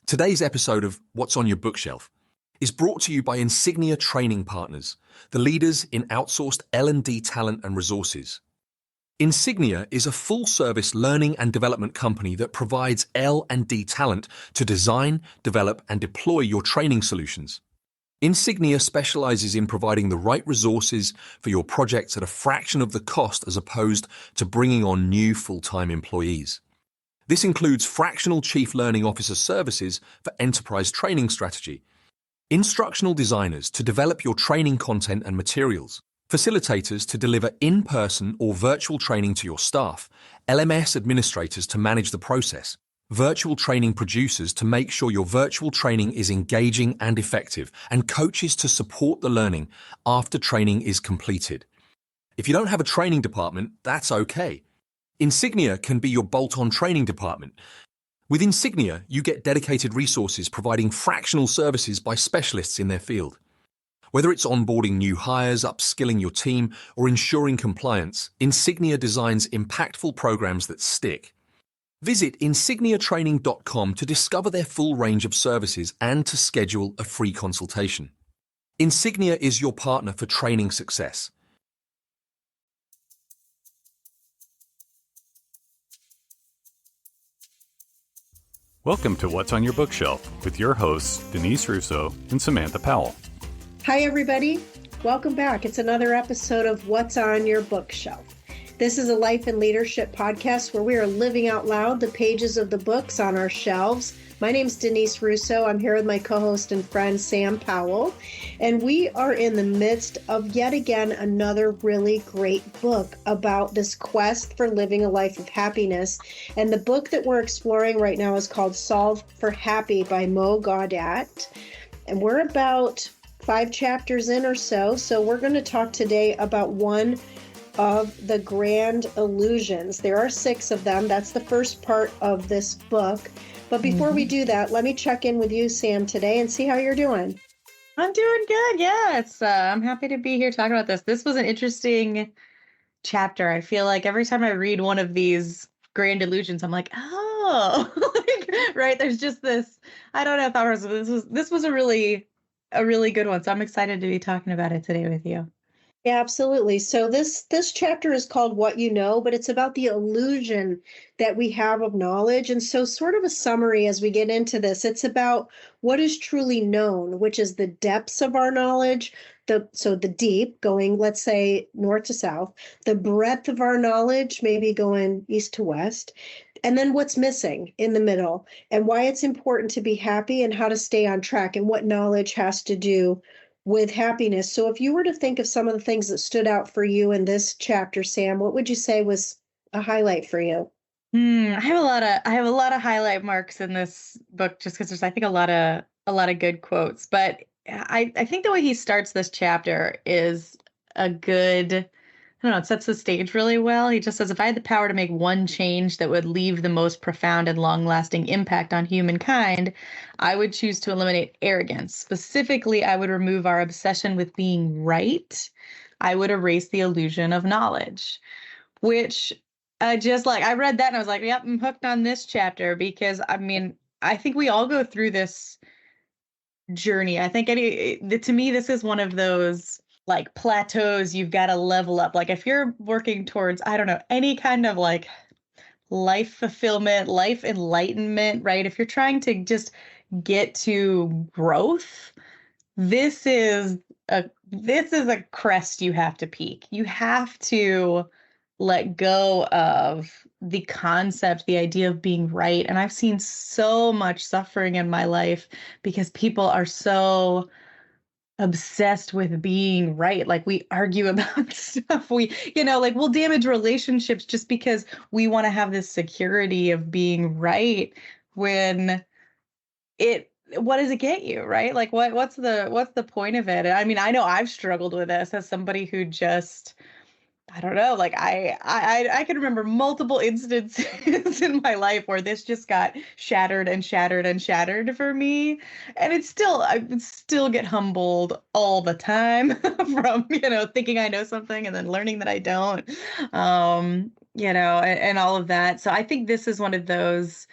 Today's episode of What's on Your Bookshelf is brought to you by Insignia Training Partners, the leaders in outsourced L&D talent and resources. Insignia is a full-service learning and development company that provides L&D talent to design, develop, and deploy your training solutions. Insignia specializes in providing the right resources for your projects at a fraction of the cost as opposed to bringing on new full-time employees. This includes fractional Chief Learning Officer services for enterprise training strategy, instructional designers to develop your training content and materials, facilitators to deliver in-person or virtual training to your staff, LMS administrators to manage the process, virtual training producers to make sure your virtual training is engaging and effective, and coaches to support the learning after training is completed. If you don't have a training department, that's okay. Insignia can be your bolt-on training department. With Insignia, you get dedicated resources providing fractional services by specialists in their field. Whether it's onboarding new hires, upskilling your team, or ensuring compliance, Insignia designs impactful programs that stick. Visit insigniatraining.com to discover their full range of services and to schedule a free consultation. Insignia is your partner for training success. Welcome to What's on Your Bookshelf with your hosts, Denise Russo and Samantha Powell. Hi, everybody. Welcome back. It's another episode of What's on Your Bookshelf. This is a life and leadership podcast where we are living out loud the pages of the books on our shelves. My name's Denise Russo. I'm here with my co-host and friend, Sam Powell, and we are in the midst of yet again another really great book about this quest for living a life of happiness. And the book that we're exploring right now is called Solve for Happy by Mo Gaudat. And we're about 5 chapters in or so. So we're going to talk today about one of the grand illusions. There are 6 of them. That's the first part of this book. But before we do that, let me check in with you, Sam, today and see how you're doing. I'm doing good. Yeah, I'm happy to be here talking about this. This was an interesting chapter. I feel like every time I read one of these grand illusions, I'm like, oh, right. There's just this, I don't know if I was, this was a really good one. So I'm excited to be talking about it today with you. Yeah, absolutely. So this chapter is called What You Know, but it's about the illusion that we have of knowledge. And so sort of a summary as we get into this, it's about what is truly known, which is the depths of our knowledge, the deep going, let's say, north to south, the breadth of our knowledge, maybe going east to west, and then what's missing in the middle and why it's important to be happy and how to stay on track and what knowledge has to do with happiness. So if you were to think of some of the things that stood out for you in this chapter, Sam, what would you say was a highlight for you? I have a lot of highlight marks in this book just because there's, I think, a lot of good quotes. But I think the way he starts this chapter is a good, I don't know, it sets the stage really well. He just says, if I had the power to make one change that would leave the most profound and long-lasting impact on humankind, I would choose to eliminate arrogance. Specifically, I would remove our obsession with being right. I would erase the illusion of knowledge, which I read that and I was like, yep, I'm hooked on this chapter because, I mean, I think we all go through this journey. I think to me, this is one of those like plateaus you've got to level up. Like if you're working towards, I don't know, any kind of like life fulfillment, life enlightenment, right? If you're trying to just get to growth, this is a crest you have to peak. You have to let go of the concept, the idea of being right. And I've seen so much suffering in my life because people are so obsessed with being right. Like we argue about stuff. We'll damage relationships just because we want to have this security of being right when what does it get you, right? Like what's the point of it? I mean, I know I've struggled with this as somebody who just, I don't know, like I can remember multiple instances in my life where this just got shattered and shattered and shattered for me. And I still get humbled all the time from, thinking I know something and then learning that I don't, and all of that. So I think this is one of those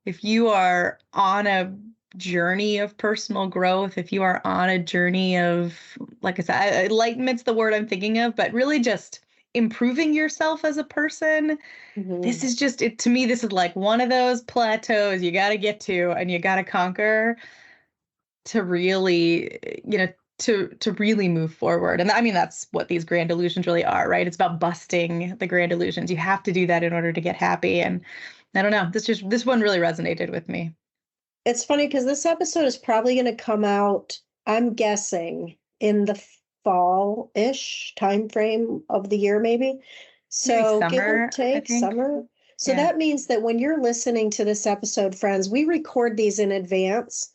if you are on a journey of personal growth, if you are on a journey of, like I said, enlightenment's the word I'm thinking of, but really just improving yourself as a person, Mhm. this is just it to me. This is like one of those plateaus you got to get to and you got to conquer to really, to really move forward. And I mean, that's what these grand illusions really are, right? It's about busting the grand illusions. You have to do that in order to get happy. And I don't know, this one really resonated with me. It's funny because this episode is probably going to come out, I'm guessing, in the fall-ish time frame of the year, maybe. Maybe So give or summer, I take think. summer. So Yeah. that means that when you're listening to this episode, friends, we record these in advance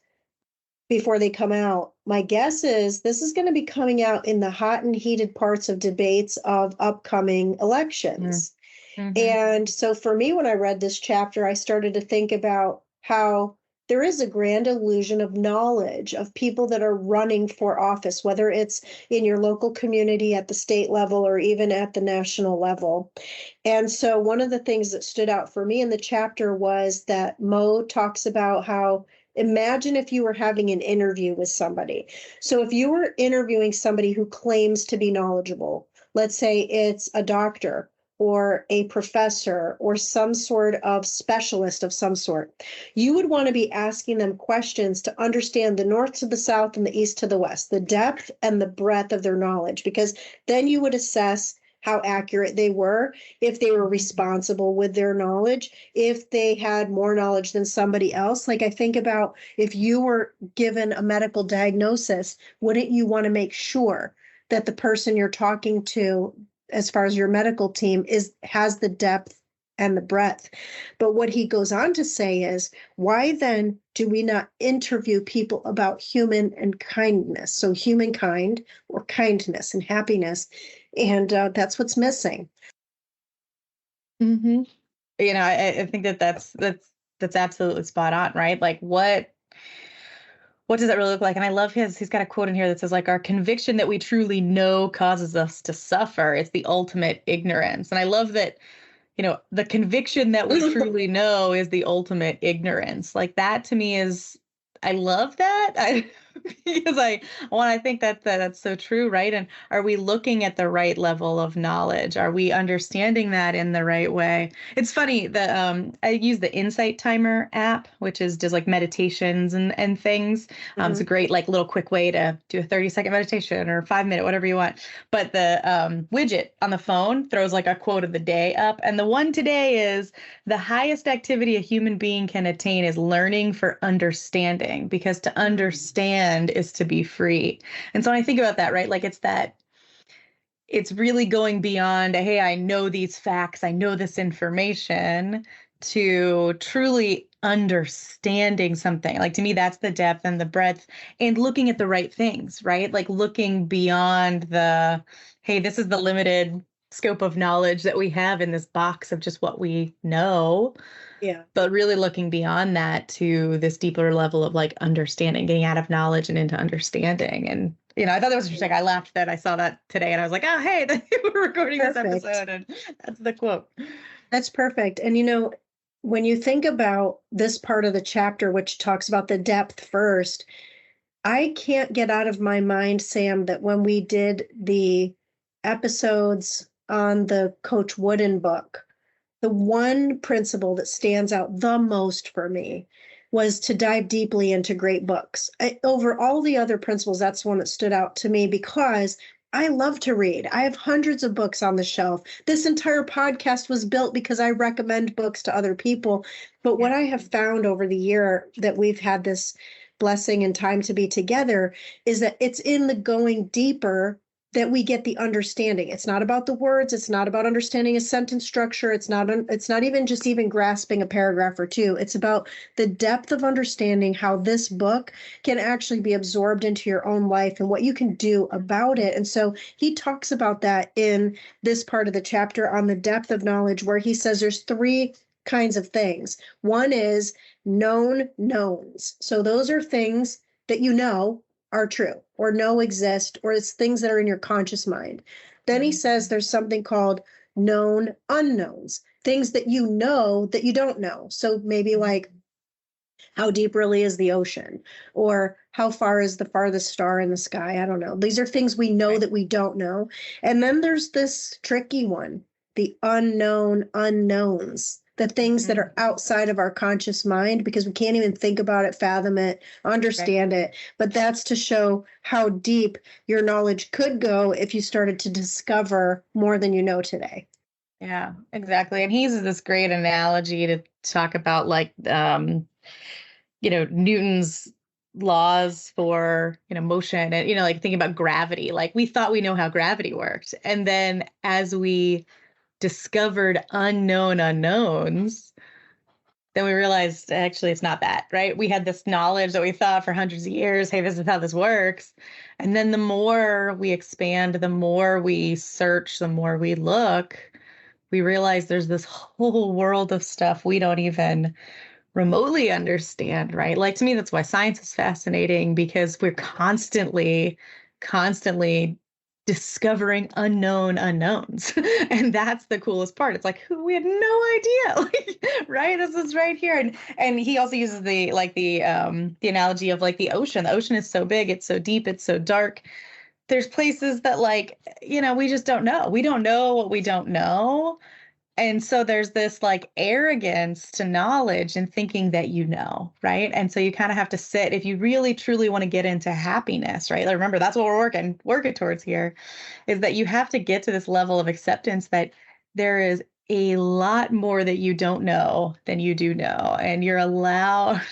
before they come out. My guess is this is going to be coming out in the hot and heated parts of debates of upcoming elections. Mm-hmm. And so for me, when I read this chapter, I started to think about how there is a grand illusion of knowledge of people that are running for office, whether it's in your local community at the state level or even at the national level. And so one of the things that stood out for me in the chapter was that Mo talks about how imagine if you were having an interview with somebody. So if you were interviewing somebody who claims to be knowledgeable, let's say it's a doctor or a professor or some sort of specialist of some sort, you would want to be asking them questions to understand the north to the south and the east to the west, the depth and the breadth of their knowledge, because then you would assess how accurate they were, if they were responsible with their knowledge, if they had more knowledge than somebody else. Like I think about if you were given a medical diagnosis, wouldn't you want to make sure that the person you're talking to, as far as your medical team, has the depth and the breadth? But what he goes on to say is, why then do we not interview people about human and kindness? So humankind or kindness and happiness. And that's what's missing. Mm-hmm. I think that's absolutely spot on, right? Like what does that really look like? And I love he's got a quote in here that says, like, our conviction that we truly know causes us to suffer. It's the ultimate ignorance. And I love that, the conviction that we truly know is the ultimate ignorance. Like that to me I love that. Because I think that's so true, right? And are we looking at the right level of knowledge? Are we understanding that in the right way? It's funny that I use the Insight Timer app, which does like meditations and things. It's a great like little quick way to do a 30-second meditation or 5-minute, whatever you want. But the widget on the phone throws like a quote of the day up, and the one today is, the highest activity a human being can attain is learning for understanding, because to understand is to be free. And so when I think about that, right, like it's really going beyond, hey, I know these facts, I know this information, to truly understanding something. Like to me, that's the depth and the breadth, and looking at the right things, right? Like looking beyond hey, this is the limited scope of knowledge that we have in this box of just what we know. Yeah. But really looking beyond that to this deeper level of like understanding, getting out of knowledge and into understanding. And, I thought that was interesting. I laughed that I saw that today and I was like, oh, hey, we're recording Perfect. this episode. And that's the quote. That's perfect. And when you think about this part of the chapter, which talks about the depth first, I can't get out of my mind, Sam, that when we did the episodes on the Coach Wooden book, the one principle that stands out the most for me was to dive deeply into great books. Over all the other principles, that's one that stood out to me because I love to read. I have hundreds of books on the shelf. This entire podcast was built because I recommend books to other people. But what I have found over the year that we've had this blessing and time to be together is that it's in the going deeper that we get the understanding. It's not about the words. It's not about understanding a sentence structure. It's not even just even grasping a paragraph or two. It's about the depth of understanding how this book can actually be absorbed into your own life and what you can do about it. And so he talks about that in this part of the chapter on the depth of knowledge, where he says there's 3 kinds of things. One is known knowns. So those are things that are true or know exist, or it's things that are in your conscious mind. Then he says there's something called known unknowns, things that you know that you don't know. So maybe like How deep really is the ocean? Or how far is the farthest star in the sky? I don't know. These are things we know Right. that we don't know. And then there's this tricky one, the unknown unknowns, the things that Mhm. are outside of our conscious mind because we can't even think about it, fathom it, Right. understand it. But that's to show how deep your knowledge could go if you started to discover more than you know today. Yeah, exactly. And he uses this great analogy to talk about like Newton's laws for, motion and, like thinking about gravity. Like we thought we know how gravity worked. And then as we discovered unknown unknowns, then we realized actually it's not that, right? We had this knowledge that we thought for hundreds of years, hey, this is how this works. And then the more we expand, the more we search, the more we look, we realize there's this whole world of stuff we don't even remotely understand, right? Like to me, that's why science is fascinating because we're constantly discovering unknown unknowns. And that's the coolest part. It's like, who we had no idea. Like, right? This is right here. And he also uses the analogy of like the ocean. The ocean is so big, it's so deep, it's so dark. There's places that like, we just don't know. We don't know what we don't know. And so there's this like arrogance to knowledge and thinking that right? And so you kind of have to sit if you really truly want to get into happiness, right? Like, remember, that's what we're working towards here, is that you have to get to this level of acceptance that there is a lot more that you don't know than you do know, and you're allowed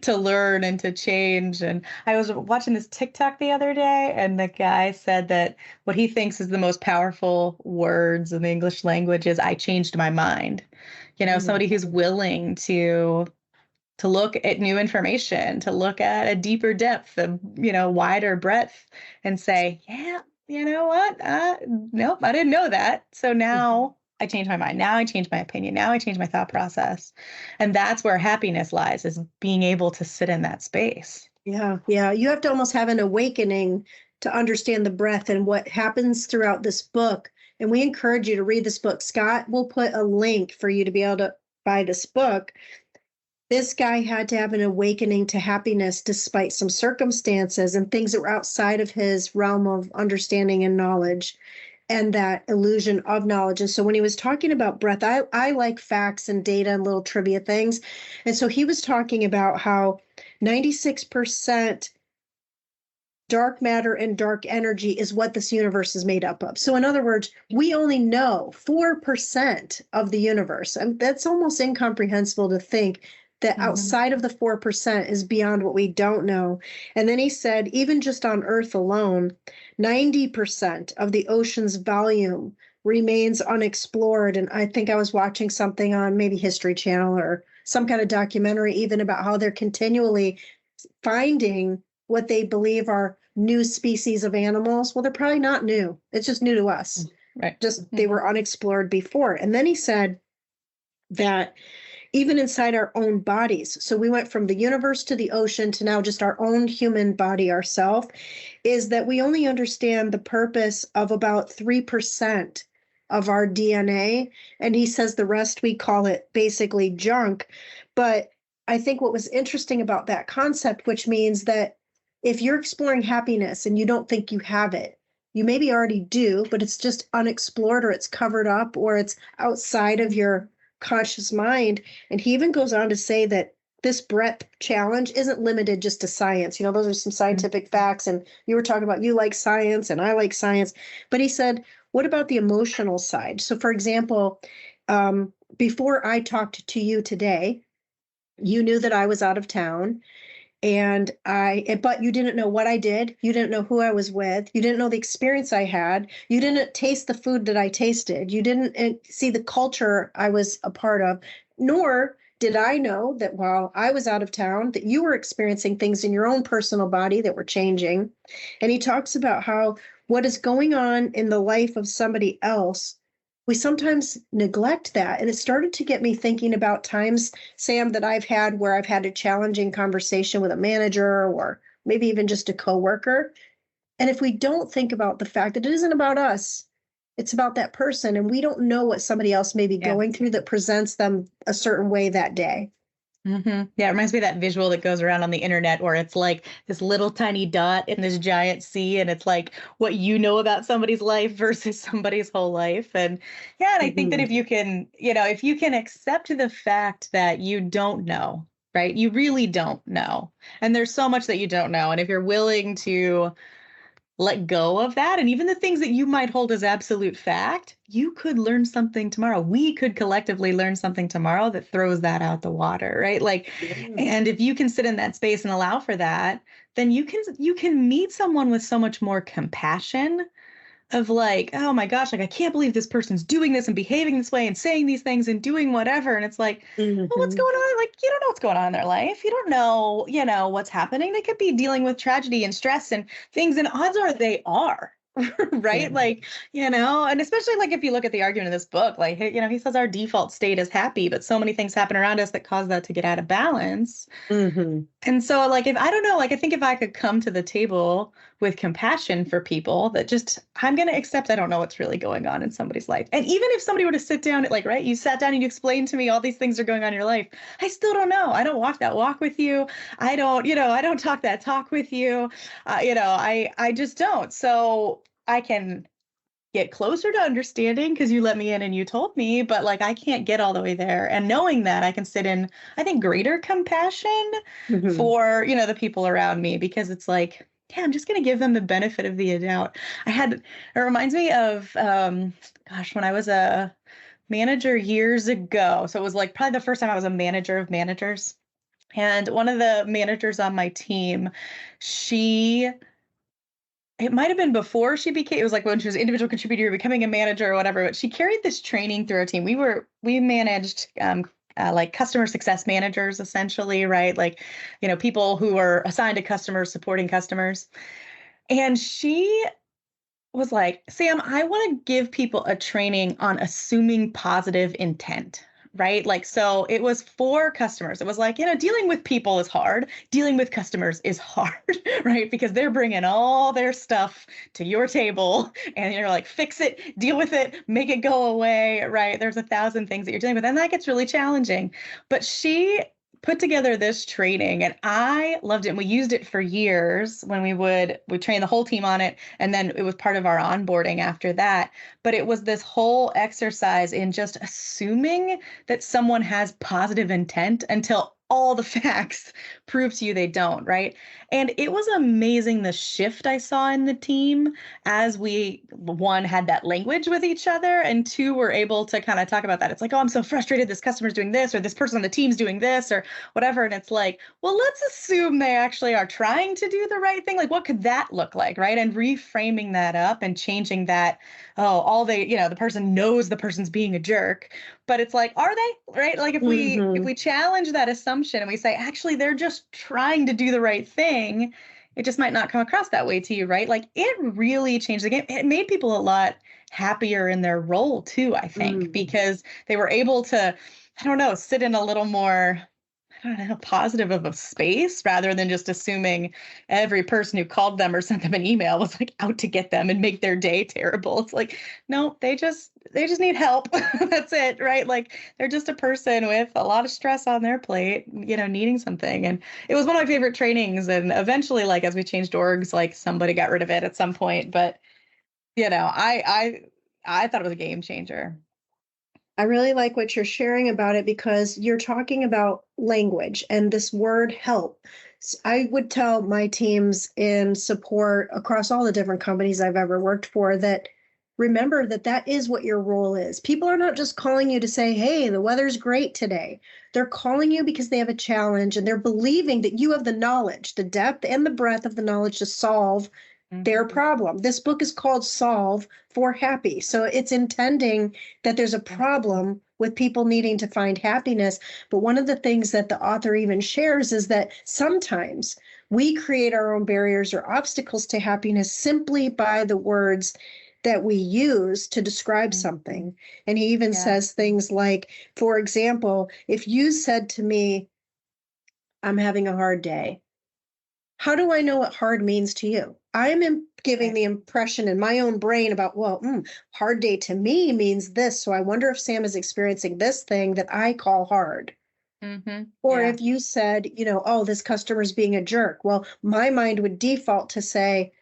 to learn and to change. And I was watching this TikTok the other day, and the guy said that what he thinks is the most powerful words in the English language is "I changed my mind." Somebody who's willing to look at new information, to look at a deeper depth, a wider breadth, and say, yeah, you know what? Nope, I didn't know that. So now I change my mind. Now I change my opinion. Now I change my thought process. And that's where happiness lies, is being able to sit in that space. Yeah, yeah. You have to almost have an awakening to understand the breath and what happens throughout this book. And we encourage you to read this book. Scott will put a link for you to be able to buy this book. This guy had to have an awakening to happiness despite some circumstances and things that were outside of his realm of understanding and knowledge and that illusion of knowledge. And so when he was talking about breath, I like facts and data and little trivia things. And so he was talking about how 96% dark matter and dark energy is what this universe is made up of. So in other words, we only know 4% of the universe. And that's almost incomprehensible to think that outside of the 4% is beyond what we don't know. And then he said, even just on Earth alone, 90% of the ocean's volume remains unexplored. And I think I was watching something on maybe History Channel or some kind of documentary even about how they're continually finding what they believe are new species of animals. Well, they're probably not new. It's just new to us. Right. Just they were unexplored before. And then he said that even inside our own bodies, so we went from the universe to the ocean to now just our own human body ourself, is that we only understand the purpose of about 3% of our DNA. And he says the rest, we call it basically junk. But I think what was interesting about that concept, which means that if you're exploring happiness and you don't think you have it, you maybe already do, but it's just unexplored or it's covered up or it's outside of your conscious mind. And he even goes on to say that this breadth challenge isn't limited just to science. Those are some scientific facts. And you were talking about you like science and I like science. But he said, what about the emotional side? So, for example, before I talked to you today, you knew that I was out of town. But you didn't know what I did. You didn't know who I was with. You didn't know the experience I had. You didn't taste the food that I tasted. You didn't see the culture I was a part of, nor did I know that while I was out of town, that you were experiencing things in your own personal body that were changing. And he talks about how what is going on in the life of somebody else, we sometimes neglect that. And it started to get me thinking about times, Sam, that I've had where I've had a challenging conversation with a manager or maybe even just a coworker. And if we don't think about the fact that it isn't about us, it's about that person, and we don't know what somebody else may be going through that presents them a certain way that day. Yeah, it reminds me of that visual that goes around on the internet where it's like this little tiny dot in this giant sea, and it's like what you know about somebody's life versus somebody's whole life. And yeah, and I think that Mhm. if you can, if you can accept the fact that you don't know, right? You really don't know. And there's so much that you don't know. And if you're willing to let go of that, and even the things that you might hold as absolute fact, you could learn something tomorrow. We could collectively learn something tomorrow that throws that out the water, right? Like, Yeah. and if you can sit in that space and allow for that, then you can meet someone with so much more compassion of like, oh my gosh, like I can't believe this person's doing this and behaving this way and saying these things and doing whatever. And it's like, well, what's Mhm. going on? Like, you don't know what's going on in their life. You don't know, what's happening. They could be dealing with tragedy and stress and things, and odds are they are. Yeah. Right? Like, and especially like if you look at the argument in this book, like, he says our default state is happy, but so many things happen around us that cause that to get out of balance. Mhm. And so, like, if I don't know, like, I think if I could come to the table with compassion for people that just, I'm going to accept I don't know what's really going on in somebody's life. And even if somebody were to sit down, like, right, you sat down and you explained to me all these things are going on in your life, I still don't know. I don't walk that walk with you. I don't talk that talk with you. I just don't. So I can get closer to understanding because you let me in and you told me, but like I can't get all the way there. And knowing that I can sit in, I think, greater compassion Mhm. for, the people around me because it's like, yeah, I'm just going to give them the benefit of the doubt. It reminds me of, gosh, when I was a manager years ago. So it was like probably the first time I was a manager of managers. And one of the managers on my team, she it might have been before she became, it was like when she was an individual contributor, becoming a manager or whatever, but she carried this training through our team. We managed like customer success managers, essentially, right? Like, people who are assigned to customers, supporting customers. And she was like, Sam, I want to give people a training on assuming positive intent. Right. Like, so it was for customers. It was like, dealing with people is hard. Dealing with customers is hard. Right. Because they're bringing all their stuff to your table and you're like, fix it, deal with it, make it go away. Right. There's 1,000 things that you're dealing with. And that gets really challenging. But she put together this training and I loved it. And we used it for years when we train the whole team on it. And then it was part of our onboarding after that. But it was this whole exercise in just assuming that someone has positive intent until all the facts prove to you they don't, right? And it was amazing the shift I saw in the team as we, one, had that language with each other, and two, were able to kind of talk about that. It's like, oh, I'm so frustrated this customer's doing this, or this person on the team's doing this, or whatever. And it's like, well, let's assume they actually are trying to do the right thing. Like, what could that look like, right? And reframing that up and changing that, oh, the person knows the person's being a jerk, but it's like, are they, right? Like if we Mhm. challenge that assumption and we say, actually, they're just trying to do the right thing, it just might not come across that way to you, right? Like it really changed the game. It made people a lot happier in their role too, I think, Mhm. because they were able to, I don't know, sit in a little more, I don't know, positive of a space rather than just assuming every person who called them or sent them an email was like out to get them and make their day terrible. It's like, no, they just need help. That's it, right? Like they're just a person with a lot of stress on their plate, needing something. And it was one of my favorite trainings. And eventually, like as we changed orgs, like somebody got rid of it at some point. But I thought it was a game changer. I really like what you're sharing about it because you're talking about language and this word help. I would tell my teams in support across all the different companies I've ever worked for that remember that that is what your role is. People are not just calling you to say, hey, the weather's great today. They're calling you because they have a challenge and they're believing that you have the knowledge, the depth and the breadth of the knowledge to solve their Mhm. problem. This book is called Solve for Happy. So it's intending that there's a problem with people needing to find happiness. But one of the things that the author even shares is that sometimes we create our own barriers or obstacles to happiness simply by the words that we use to describe Mhm. something. And he even Yeah. says things like, for example, if you said to me, I'm having a hard day, how do I know what hard means to you? Giving Right. the impression in my own brain about, well, hard day to me means this. So I wonder if Sam is experiencing this thing that I call hard. Or Yeah. if you said, oh, this customer's being a jerk. Well, my mind would default to say,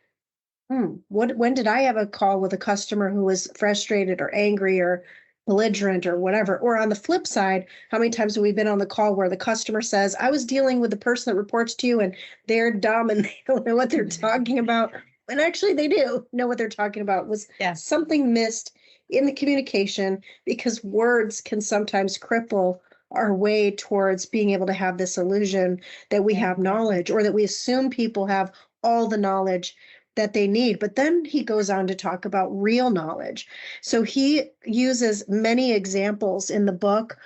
when did I have a call with a customer who was frustrated or angry or belligerent or whatever? Or on the flip side, how many times have we been on the call where the customer says, I was dealing with the person that reports to you and they're dumb and they don't know what they're talking about. And actually they do know what they're talking about. Was something missed in the communication, because words can sometimes cripple our way towards being able to have this illusion that we have knowledge, or that we assume people have all the knowledge that they need. But then he goes on to talk about real knowledge. So he uses many examples in the book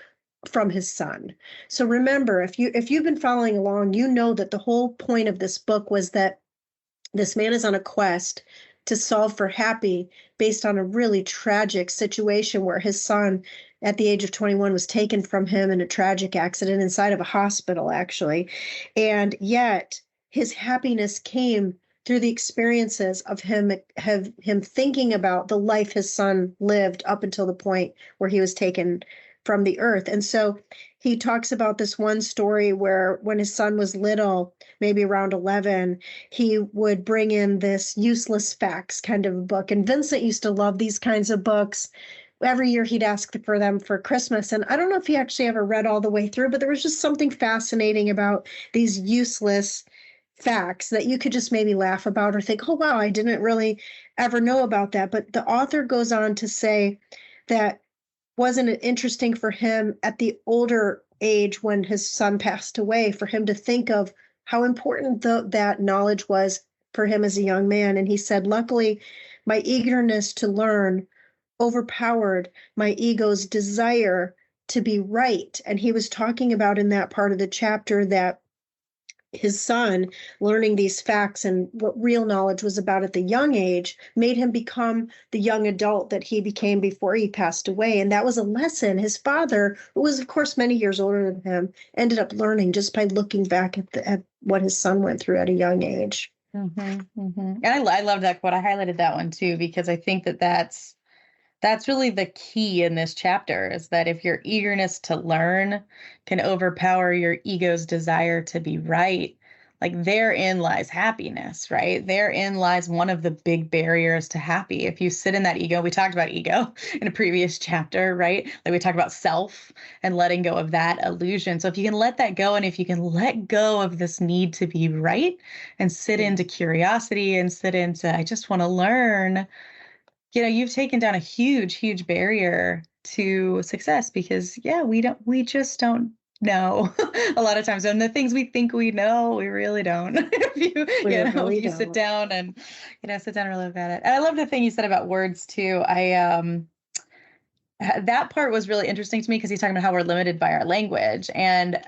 from his son. So remember, if you've been following along, you know that the whole point of this book was that this man is on a quest to solve for happy based on a really tragic situation where his son at the age of 21 was taken from him in a tragic accident inside of a hospital, actually. And yet his happiness came through the experiences of him thinking about the life his son lived up until the point where he was taken from the earth. And so he talks about this one story where when his son was little, maybe around 11, he would bring in this useless facts kind of book. And Vincent used to love these kinds of books. Every year he'd ask for them for Christmas. And I don't know if he actually ever read all the way through, but there was just something fascinating about these useless facts that you could just maybe laugh about or think, oh, wow, I didn't really ever know about that. But the author goes on to say that wasn't it interesting for him at the older age when his son passed away, for him to think of how important that knowledge was for him as a young man. And he said, luckily, my eagerness to learn overpowered my ego's desire to be right. And he was talking about in that part of the chapter that his son learning these facts and what real knowledge was about at the young age made him become the young adult that he became before he passed away. And that was a lesson his father, who was of course many years older than him, ended up learning just by looking back at what his son went through at a young age. And I love that quote. I highlighted that one too, because I think that's really the key in this chapter, is that if your eagerness to learn can overpower your ego's desire to be right, like therein lies happiness, right? Therein lies one of the big barriers to happy. If you sit in that ego, we talked about ego in a previous chapter, right? Like we talked about self and letting go of that illusion. So if you can let that go, and if you can let go of this need to be right and sit into curiosity and sit into, I just want to learn, you've taken down a huge, huge barrier to success, because we just don't know a lot of times. And the things we think we know, we really don't. If you sit down and really look at it. And I love the thing you said about words too. That part was really interesting to me, because he's talking about how we're limited by our language. And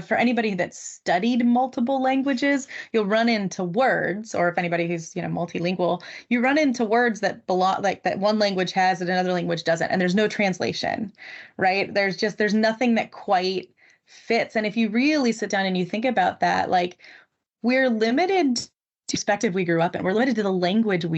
for anybody that's studied multiple languages, you'll run into words, or if anybody who's, multilingual, you run into words that belong, like that one language has that another language doesn't, and there's no translation, right? There's nothing that quite fits. And if you really sit down and you think about that, like we're limited to the perspective we grew up in. We're limited to the languages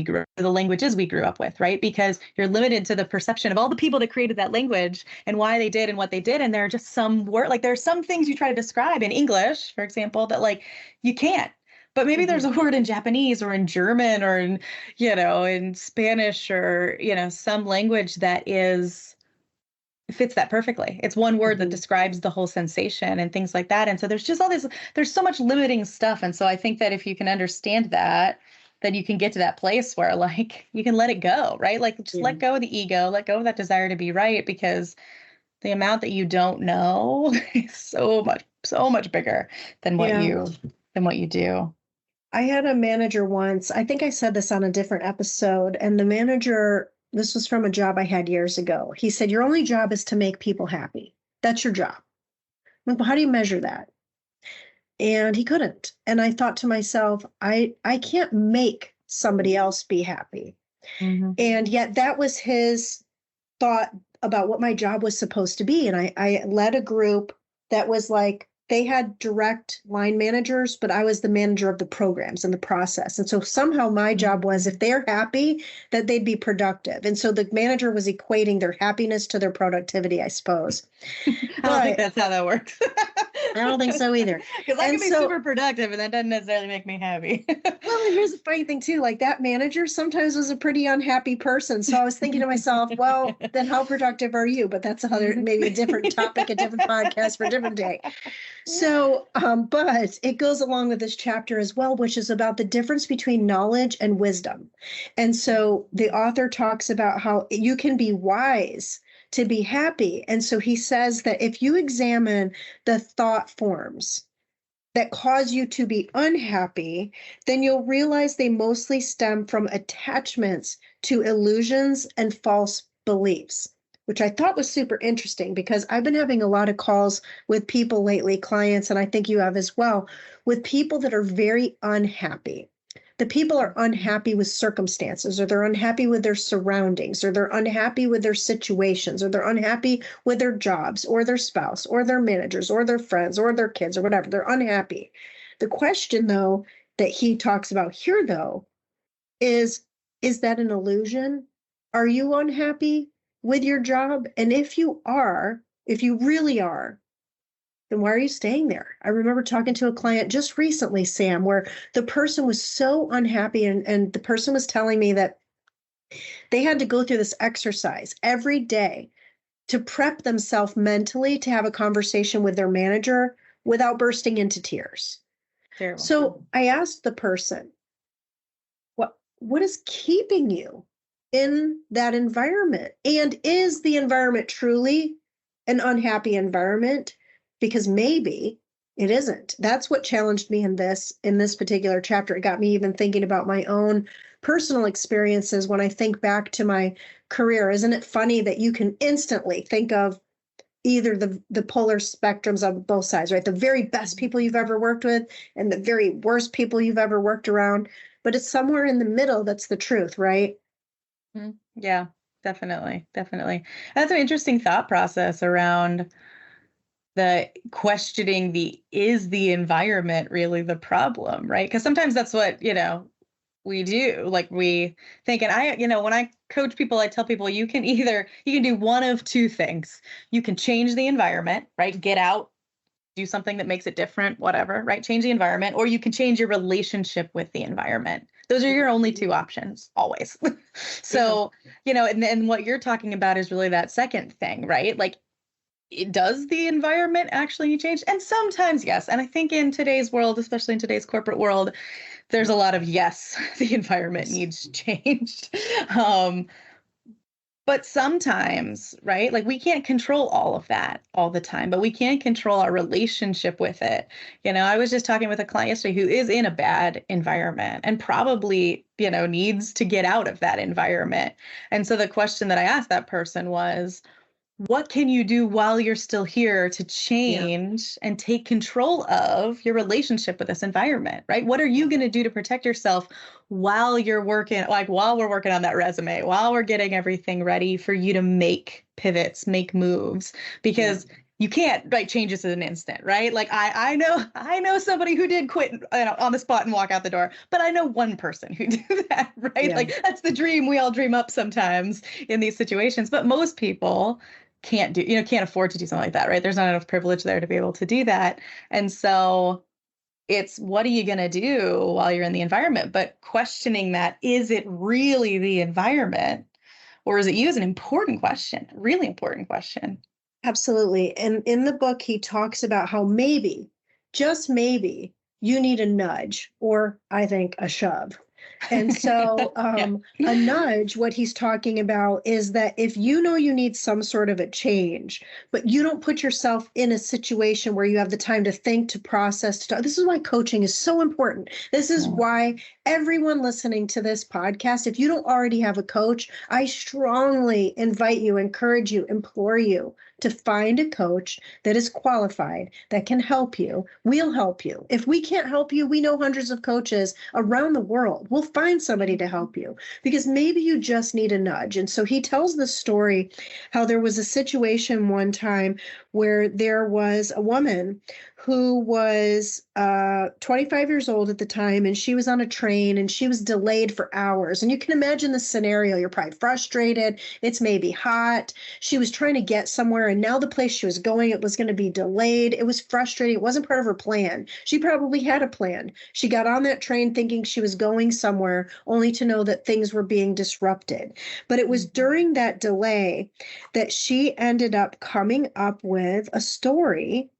we grew up with, right? Because you're limited to the perception of all the people that created that language and why they did and what they did. And there are just some there are some things you try to describe in English, for example, that like you can't. But maybe there's a word in Japanese or in German or in Spanish or some language that fits that perfectly. It's one word that describes the whole sensation and things like that. And so there's just there's so much limiting stuff. And so I think that if you can understand that, then you can get to that place where like you can let it go, right? Like just let go of the ego, let go of that desire to be right, because the amount that you don't know is so much bigger than what you do. I had a manager once, I think I said this on a different episode, and the manager, this was from a job I had years ago. He said, your only job is to make people happy. That's your job. I'm like, well, how do you measure that? And he couldn't. And I thought to myself, I can't make somebody else be happy. And yet that was his thought about what my job was supposed to be. And I led a group that was like they had direct line managers, but I was the manager of the programs and the process. And so somehow my job was, if they're happy, that they'd be productive. And so the manager was equating their happiness to their productivity, I suppose. I don't think that's how that works. I don't think so either. Because I can be super productive, and that doesn't necessarily make me happy. Well, and here's the funny thing too, like that manager sometimes was a pretty unhappy person. So I was thinking to myself, well, then how productive are you? But that's maybe a different topic, a different podcast for a different day. So, but it goes along with this chapter as well, which is about the difference between knowledge and wisdom. And so the author talks about how you can be wise to be happy. And so he says that if you examine the thought forms that cause you to be unhappy, then you'll realize they mostly stem from attachments to illusions and false beliefs, which I thought was super interesting because I've been having a lot of calls with people lately, clients, and I think you have as well, with people that are very unhappy. The people are unhappy with circumstances, or they're unhappy with their surroundings, or they're unhappy with their situations, or they're unhappy with their jobs, or their spouse, or their managers, or their friends, or their kids, or whatever. They're unhappy. The question, though, that he talks about here, though, is that an illusion? Are you unhappy with your job? And if you really are, then why are you staying there? I remember talking to a client just recently, Sam, where the person was so unhappy, and the person was telling me that they had to go through this exercise every day to prep themselves mentally to have a conversation with their manager without bursting into tears. Terrible. So I asked the person, what is keeping you in that environment? And is the environment truly an unhappy environment? Because maybe it isn't. That's what challenged me in this particular chapter. It got me even thinking about my own personal experiences when I think back to my career. Isn't it funny that you can instantly think of either the polar spectrums of both sides, right? The very best people you've ever worked with and the very worst people you've ever worked around. But it's somewhere in the middle that's the truth, right? Yeah, definitely. Definitely. That's an interesting thought process around the questioning is the environment really the problem, right? Because sometimes that's what, we do. Like we think, and when I coach people, I tell people you can do one of two things. You can change the environment, right? Get out, do something that makes it different, whatever, right? Change the environment, or you can change your relationship with the environment. Those are your only two options, always. So, and what you're talking about is really that second thing, right? Like, does the environment actually need change? And sometimes, yes. And I think in today's world, especially in today's corporate world, there's a lot of yes, the environment needs changed. But sometimes, right, like we can't control all of that all the time, but we can control our relationship with it. I was just talking with a client yesterday who is in a bad environment and probably, needs to get out of that environment. And so the question that I asked that person was, what can you do while you're still here to change and take control of your relationship with this environment, right? What are you going to do to protect yourself while you're working, like while we're working on that resume, while we're getting everything ready for you to make pivots, make moves? Because you can't change this in an instant, right? Like I know somebody who did quit on the spot and walk out the door, but I know one person who did that, right? Yeah. Like that's the dream we all dream up sometimes in these situations, but most people can't afford to do something like that, right? There's not enough privilege there to be able to do that. And so it's, what are you going to do while you're in the environment? But questioning that, is it really the environment, or is it you, is an important question, really important question. Absolutely. And in the book, he talks about how maybe, just maybe, you need a nudge, or I think a shove. And so a nudge, what he's talking about is that if you know you need some sort of a change, but you don't put yourself in a situation where you have the time to think, to process, this is why coaching is so important. This is why everyone listening to this podcast, if you don't already have a coach, I strongly invite you, encourage you, implore you to find a coach that is qualified, that can help you. We'll help you. If we can't help you, we know hundreds of coaches around the world. We'll find somebody to help you, because maybe you just need a nudge. And so he tells the story how there was a situation one time where there was a woman who was 25 years old at the time, and she was on a train and she was delayed for hours. And you can imagine the scenario. You're probably frustrated. It's maybe hot. She was trying to get somewhere, and now the place she was going, it was going to be delayed. It was frustrating. It wasn't part of her plan. She probably had a plan. She got on that train thinking she was going somewhere, only to know that things were being disrupted. But it was during that delay that she ended up coming up with a story.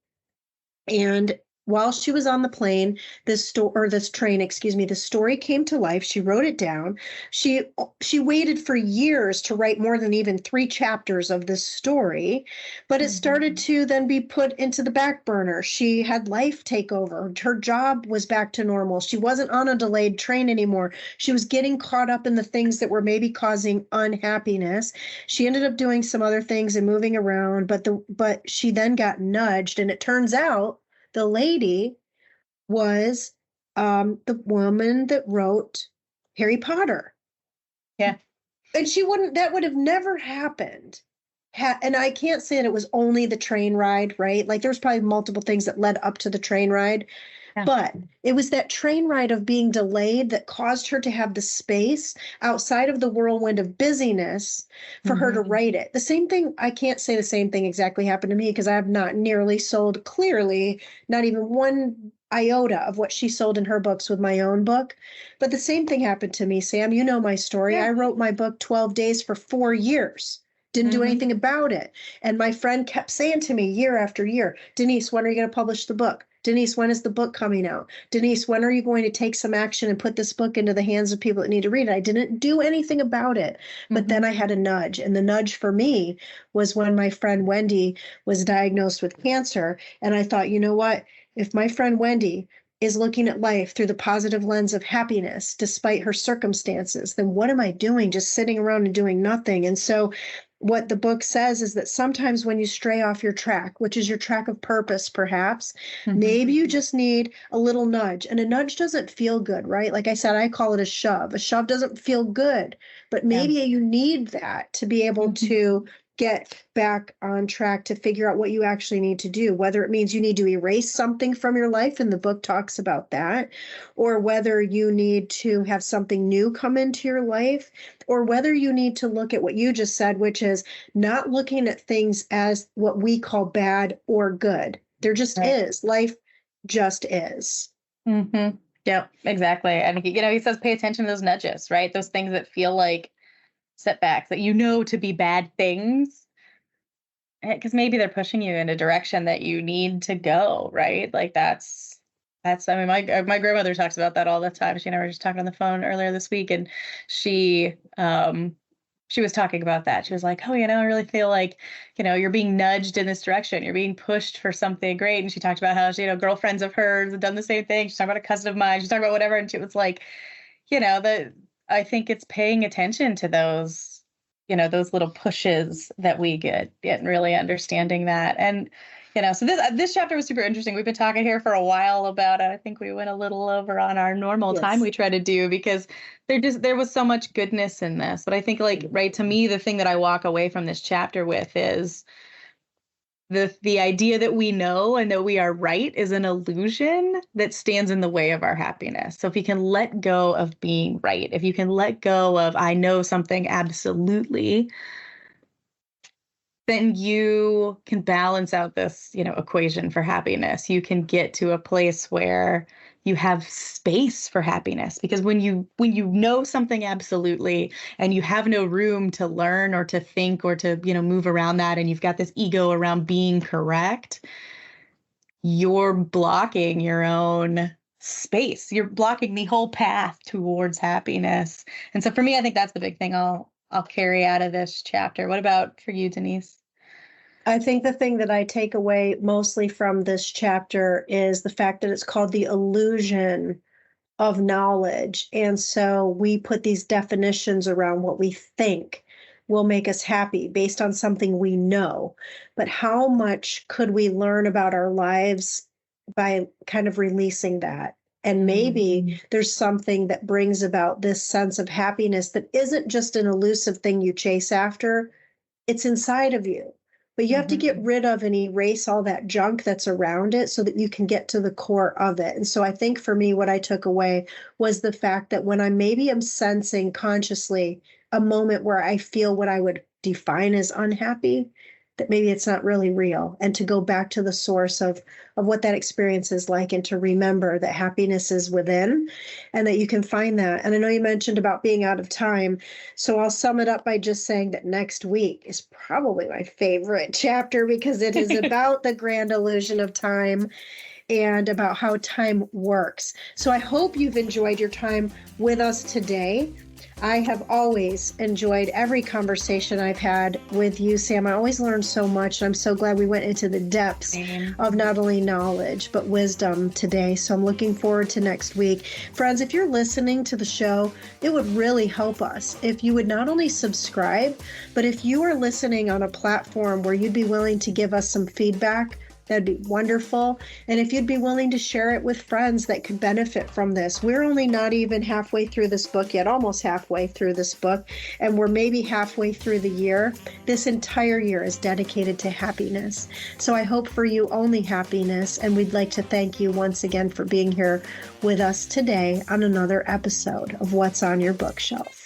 And while she was on the plane, this train, the story came to life. She wrote it down. She waited for years to write more than even 3 chapters of this story, but it started to then be put into the back burner. She had life take over. Her job was back to normal. She wasn't on a delayed train anymore. She was getting caught up in the things that were maybe causing unhappiness. She ended up doing some other things and moving around, but she then got nudged, and it turns out the lady was the woman that wrote Harry Potter. Yeah. And that would have never happened. And I can't say that it was only the train ride, right? Like, there's probably multiple things that led up to the train ride. Yeah. But it was that train ride of being delayed that caused her to have the space outside of the whirlwind of busyness for her to write it. The same thing, I can't say the same thing exactly happened to me, because I have not nearly sold, clearly, not even one iota of what she sold in her books with my own book. But the same thing happened to me, Sam. You know my story. Yeah. I wrote my book 12 days for 4 years. Didn't do anything about it. And my friend kept saying to me year after year, Denise, when are you going to publish the book? Denise, when is the book coming out? Denise, when are you going to take some action and put this book into the hands of people that need to read it? I didn't do anything about it. But then I had a nudge. And the nudge for me was when my friend Wendy was diagnosed with cancer. And I thought, you know what? If my friend Wendy is looking at life through the positive lens of happiness, despite her circumstances, then what am I doing? Just sitting around and doing nothing. And so what the book says is that sometimes when you stray off your track, which is your track of purpose, perhaps, maybe you just need a little nudge. And a nudge doesn't feel good, right? Like I said, I call it a shove. A shove doesn't feel good, but maybe you need that to be able to get back on track, to figure out what you actually need to do, whether it means you need to erase something from your life, and the book talks about that, or whether you need to have something new come into your life, or whether you need to look at what you just said, which is not looking at things as what we call bad or good. There just is. Life just is. Yeah, exactly. And, he says, pay attention to those nudges, right? Those things that feel like setbacks, that to be bad things, because maybe they're pushing you in a direction that you need to go, right? Like that's I mean, my grandmother talks about that all the time. She and I were just talking on the phone earlier this week, and she was talking about that. She was like, oh, I really feel like, you're being nudged in this direction. You're being pushed for something great. And she talked about how she, girlfriends of hers have done the same thing. She's talking about a cousin of mine. She's talking about whatever. And she was like, I think it's paying attention to those, those little pushes that we get and really understanding that. And, so this chapter was super interesting. We've been talking here for a while about it. I think we went a little over on our normal time we try to do, because there was so much goodness in this. But I think, right, to me, the thing that I walk away from this chapter with is the idea that we know and that we are right is an illusion that stands in the way of our happiness. So if you can let go of being right, if you can let go of, I know something absolutely, then you can balance out this, equation for happiness. You can get to a place where you have space for happiness, because when you know something absolutely and you have no room to learn or to think or to, move around that, and you've got this ego around being correct, you're blocking your own space. You're blocking the whole path towards happiness. And so for me, I think that's the big thing I'll carry out of this chapter. What about for you, Denise? I think the thing that I take away mostly from this chapter is the fact that it's called the illusion of knowledge. And so we put these definitions around what we think will make us happy based on something we know. But how much could we learn about our lives by kind of releasing that? And maybe there's something that brings about this sense of happiness that isn't just an elusive thing you chase after. It's inside of you. but you have to get rid of and erase all that junk that's around it so that you can get to the core of it. And so I think for me, what I took away was the fact that when I'm sensing consciously a moment where I feel what I would define as unhappy, that maybe it's not really real, and to go back to the source of what that experience is like, and to remember that happiness is within and that you can find that. And I know you mentioned about being out of time, so I'll sum it up by just saying that next week is probably my favorite chapter because it is about the grand illusion of time and about how time works. So I hope you've enjoyed your time with us today. I have always enjoyed every conversation I've had with you, Sam. I always learn so much. And I'm so glad we went into the depths of not only knowledge, but wisdom today. So I'm looking forward to next week. Friends, if you're listening to the show, it would really help us if you would not only subscribe, but if you are listening on a platform where you'd be willing to give us some feedback, that'd be wonderful. And if you'd be willing to share it with friends that could benefit from this. We're only not even halfway through this book yet, almost halfway through this book, and we're maybe halfway through the year. This entire year is dedicated to happiness. So I hope for you only happiness, and we'd like to thank you once again for being here with us today on another episode of What's on Your Bookshelf.